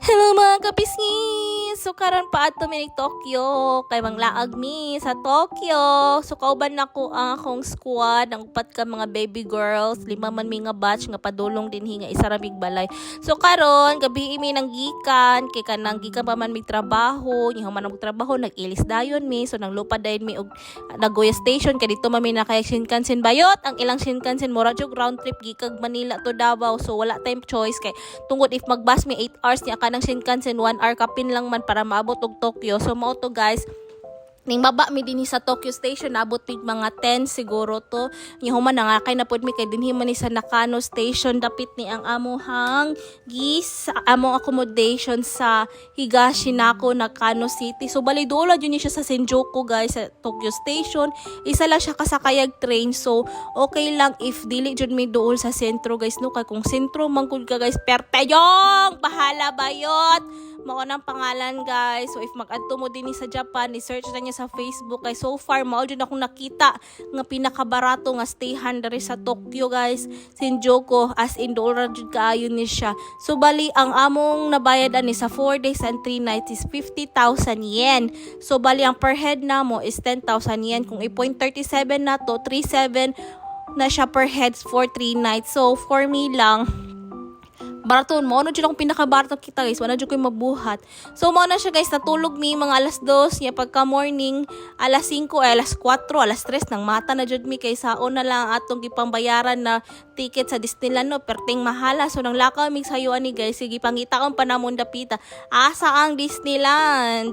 Hello mga kapisngis! So karon pa ato mi Tokyo kay manglaag mi sa Tokyo. So kauban nako ang akong squad, ang upat ka mga baby girls, 5 man mi nga batch nga padulong dinhi nga isa ra mig balay. So karon gabi mi nang gikan kay kanang gikan pa man mig trabaho, nya man ang trabaho nag-ilis dayon mi. So nang lupad dayon mi og Nagoya station kay dito man mi na kay Shinkansen bayot. Ang ilang Shinkansen mura jud round trip gikag Manila to Davao. So wala tayong choice kay tungod if magbus mi 8 hours niya kanang Shinkansen 1 hour kapin lang man para maabot og Tokyo. So mao to guys, ning baba mi dinhi sa Tokyo Station, abot mig mga 10 siguro to. Nya human nangakay na pud mi kay dinhi man ni sa Nakano Station, dapit ni ang amuhang among accommodation sa Higashinako, Nakano City. So bali duol jud ni siya sa Shinjuku guys, sa Tokyo Station. Isa lang siya kasakayag train. So okay lang if dili jud mi duol sa sentro guys no, kay kung sentro man gud ka guys pertayong bahala bayot mao nang pangalan guys. So if mag-adto mo dinhi sa Japan, i-search na niya sa Facebook kay so far mao jud akong nakita nga pinakabarato nga stayhan diri sa Tokyo guys, Shinjuku, as in dool ra jud kaayo ni siya. So bali ang among nabayad ani sa 4 days and 3 nights is 50,000 yen. So bali ang per head na mo is 10,000 yen. Kung i-0.37 na to, 37 na siya per heads for 3 nights. So for me lang baraton mo na jud akong pinakabarato kita guys, wala jud koy mabuhat. So mo na siya guys, natulog mi mga alas 2 nya pagka morning alas 5 alas 4 alas 3 nang mata na jud mi kay saon na lang atong gipambayaran na ticket sa Disneyland no, perting mahala. So nang lakaw mi sayo ani guys, sige pangita kon panamon dapita asa ang Disneyland.